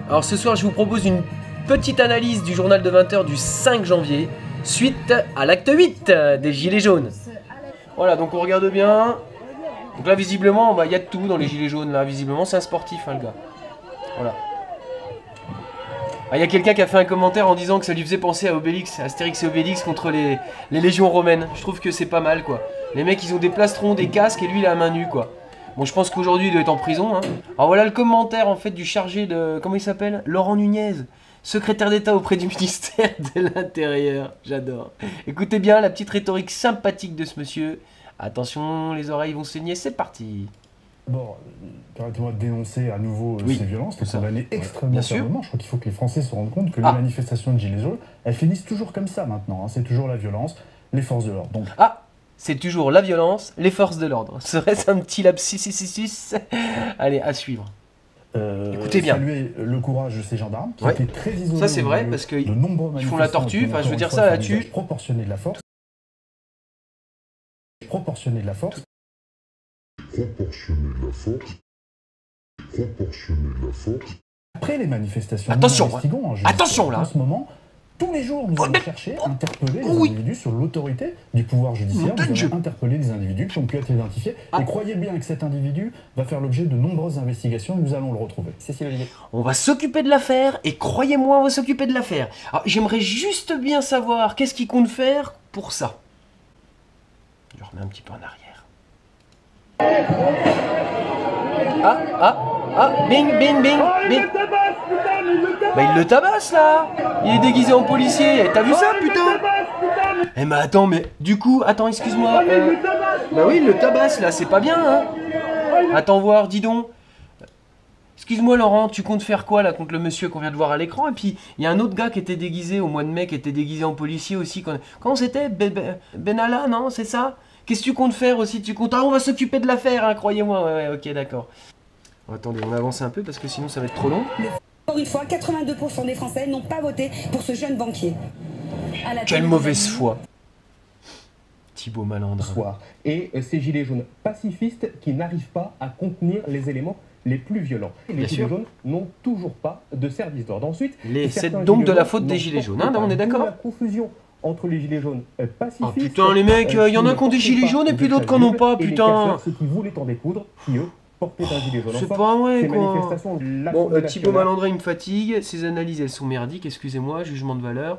Alors ce soir, je vous propose une petite analyse du journal de 20 h du 5 janvier, suite à l'acte 8 des Gilets jaunes. Voilà, donc on regarde bien. Donc là, visiblement, bah, y a de tout dans les Gilets jaunes, là. Visiblement, c'est un sportif, hein, le gars. Voilà. Ah, y a quelqu'un qui a fait un commentaire en disant que ça lui faisait penser à Obélix, Astérix et Obélix contre les légions romaines. Je trouve que c'est pas mal, quoi. Les mecs, ils ont des plastrons, des casques, et lui, il a la main nue, quoi. Bon, je pense qu'aujourd'hui, il doit être en prison, hein. Alors voilà le commentaire, en fait, du chargé de... Comment il s'appelle? Laurent Nunez, secrétaire d'État auprès du ministère de l'Intérieur. J'adore. Écoutez bien la petite rhétorique sympathique de ce monsieur. Attention, les oreilles vont saigner, c'est parti. D'abord, permettez-moi de dénoncer à nouveau ces violences, les condamner extrêmement fermement. Je crois qu'il faut que les Français se rendent compte que les manifestations de Gilets jaunes, elles finissent toujours comme ça maintenant, hein. C'est toujours la violence, les forces de l'ordre. Donc... c'est toujours la violence, les forces de l'ordre. Serait-ce un petit lapsus? Allez, à suivre. Écoutez bien. Saluer le courage de ces gendarmes qui étaient très isolés. Ça c'est vrai parce qu'ils font la tortue. Enfin, je veux dire ça là-dessus. Proportionné de la force. Proportionné de la force. Proportionné de la force. Proportionné de la force. Après les manifestations, attention là. En ce moment, tous les jours, nous allons chercher à interpeller les individus sur l'autorité du pouvoir judiciaire. Nous allons interpeller des individus qui ont pu être identifiés. Et croyez bien que cet individu va faire l'objet de nombreuses investigations et nous allons le retrouver. On va s'occuper de l'affaire et croyez-moi, on va s'occuper de l'affaire. Alors, j'aimerais juste bien savoir qu'est-ce qu'il compte faire pour ça. Je remets un petit peu en arrière. Bing, bing, bing, bing. Bah il le tabasse là. Il est déguisé en policier. T'as vu ça, putain? Eh mais attends, mais du coup, attends, excuse-moi. Bah oui, il le tabasse là, c'est pas bien, hein. Attends voir, dis donc. Excuse-moi Laurent, tu comptes faire quoi là contre le monsieur qu'on vient de voir à l'écran? Et puis, il y a un autre gars qui était déguisé au mois de mai, qui était déguisé en policier aussi. Comment c'était? Benalla, non? C'est ça? Qu'est-ce que tu comptes faire aussi? Tu comptes... on va s'occuper de l'affaire, hein, croyez-moi. Ouais, ok, d'accord. Bon, attendez, on avance un peu parce que sinon ça va être trop long. Encore une fois, 82% des Français n'ont pas voté pour ce jeune banquier. Quelle mauvaise foi. Thibaut Malandrin. Et ces gilets jaunes pacifistes qui n'arrivent pas à contenir les éléments les plus violents. Les gilets jaunes n'ont toujours pas de service d'ordre. Ensuite, c'est donc de la faute des gilets jaunes, hein, on est d'accord? La confusion entre les gilets jaunes pacifistes... Ah putain les mecs, il y en a qui ont des gilets jaunes et puis d'autres qui n'en ont pas, putain. Ceux qui voulaient en découdre, qui eux portaient un gilet jaune. C'est pas vrai quoi. Bon, Thibaut Malandrin il me fatigue, ses analyses elles sont merdiques, excusez-moi, jugement de valeur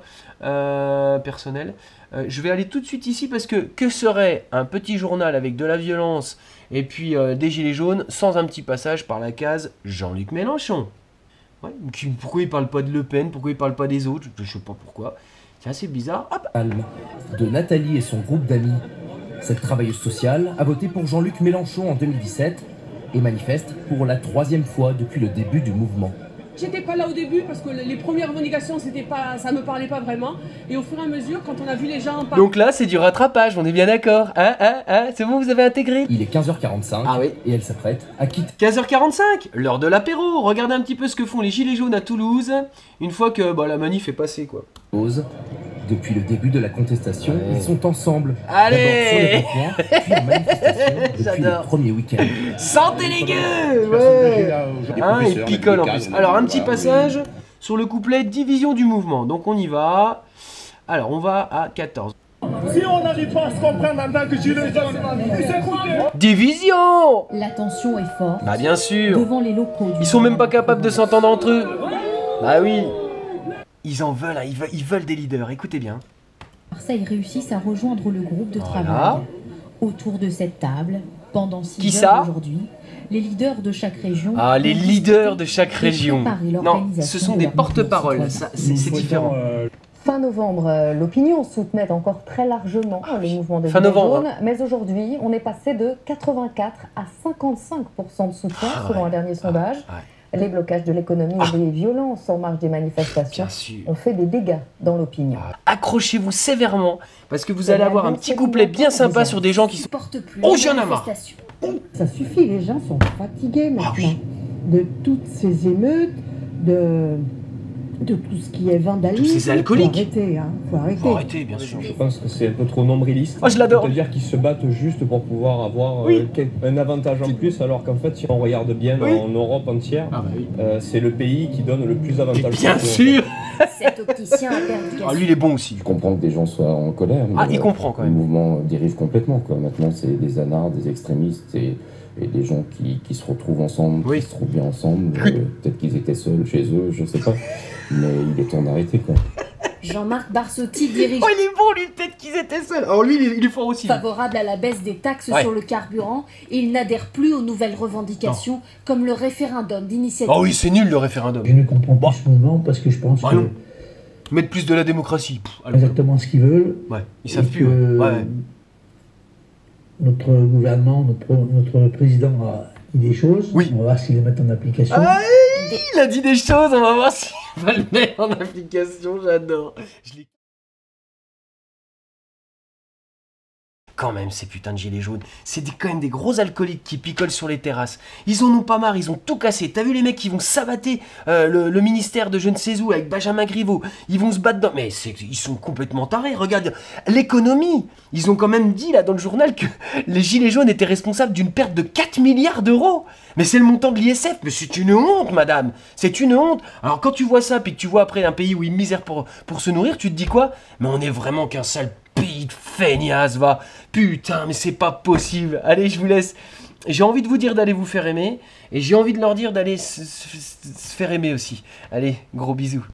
personnel. Je vais aller tout de suite ici parce que serait un petit journal avec de la violence et puis des gilets jaunes sans un petit passage par la case Jean-Luc Mélenchon. Ouais, pourquoi il parle pas de Le Pen, pourquoi il parle pas des autres, je sais pas pourquoi. C'est assez bizarre. Hop. De Nathalie et son groupe d'amis. Cette travailleuse sociale a voté pour Jean-Luc Mélenchon en 2017 et manifeste pour la 3e fois depuis le début du mouvement. J'étais pas là au début parce que les premières revendications, ça me parlait pas vraiment. Et au fur et à mesure, quand on a vu les gens... Donc là, c'est du rattrapage, on est bien d'accord. C'est bon, vous avez intégré? Il est 15h45 et elle s'apprête à quitter. 15h45, l'heure de l'apéro. Regardez un petit peu ce que font les gilets jaunes à Toulouse une fois que la manif est passée, quoi. Depuis le début de la contestation, ils sont ensemble. Allez, d'abord sur les ronds-points, puis en manifestation depuis le premier week-end. Sentez les gueux, ouais. Il picole en plus. Alors, un petit passage sur le couplet division du mouvement. Donc, on y va. Alors, on va à 14. Si on n'arrive pas à se comprendre en tant que gilets jaunes, division. La tension est forte. Bah, bien sûr. Devant les locaux. Ils sont même pas capables de s'entendre entre eux. Bah oui. Ils en veulent, ils veulent des leaders, écoutez bien. Marseille réussissent à rejoindre le groupe de travail. Autour de cette table, pendant 6 heures aujourd'hui, les leaders de chaque région... Ah, les leaders de chaque région. Non, ce sont des porte-paroles, c'est différent. Fin novembre, l'opinion soutenait encore très largement le mouvement des Gilets jaunes, mais aujourd'hui, on est passé de 84 à 55% de soutien selon un dernier sondage. Les blocages de l'économie et les violences en marge des manifestations ont fait des dégâts dans l'opinion. Accrochez-vous sévèrement, parce que vous allez avoir un petit couplet bien sympa sur des gens qui se portent plus. Oh, j'en ai marre. Ça suffit, les gens sont fatigués maintenant de toutes ces émeutes, de de tout ce qui est vandalisme. Tous ces alcooliques. Faut arrêter, Faut arrêter, bien sûr. Je pense que c'est un peu trop nombriliste. Oh, je l'adore. C'est-à-dire qu'ils se battent juste pour pouvoir avoir un avantage en plus, alors qu'en fait, si on regarde bien en Europe entière, c'est le pays qui donne le plus d'avantages. Bien sûr. Cet opticien a perdu. Ah, lui, il est bon aussi. Je comprends que des gens soient en colère. Mais il comprend quand même. Le mouvement dérive complètement, quoi. Maintenant, c'est des anards, des extrémistes et des gens qui se retrouvent ensemble, qui se trouvent bien ensemble. Peut-être qu'ils étaient seuls chez eux, je sais pas. Mais il est temps d'arrêter, quoi. Jean-Marc Barsotti dirige. Oh, il est bon, lui, peut-être qu'ils étaient seuls. Alors lui, il est fort aussi. Favorable à la baisse des taxes sur le carburant, et il n'adhère plus aux nouvelles revendications comme le référendum d'initiative. Oh oui, c'est nul le référendum. Je ne comprends pas ce mouvement parce que je pense que... Non. Mettre plus de la démocratie. Exactement ce qu'ils veulent. Ouais, ils savent plus. Notre gouvernement, notre président a dit des choses. On va voir s'ils les mettent en application. Ah, il a dit des choses, on va voir s'il va le mettre en application, j'adore. Quand même, ces putains de gilets jaunes, c'est quand même des gros alcooliques qui picolent sur les terrasses. Ils en ont pas marre, ils ont tout cassé. T'as vu les mecs qui vont sabater le ministère de je ne sais où avec Benjamin Griveaux. Ils vont se battre dans... Mais ils sont complètement tarés, regarde. L'économie, ils ont quand même dit là dans le journal que les gilets jaunes étaient responsables d'une perte de 4 milliards d'euros. Mais c'est le montant de l'ISF, mais c'est une honte, madame. C'est une honte. Alors quand tu vois ça, puis que tu vois après un pays où il misère pour se nourrir, tu te dis quoi? Mais on est vraiment qu'un sale pays de feignasses, va. Putain, mais c'est pas possible. Allez, je vous laisse. J'ai envie de vous dire d'aller vous faire aimer. Et j'ai envie de leur dire d'aller se faire aimer aussi. Allez, gros bisous.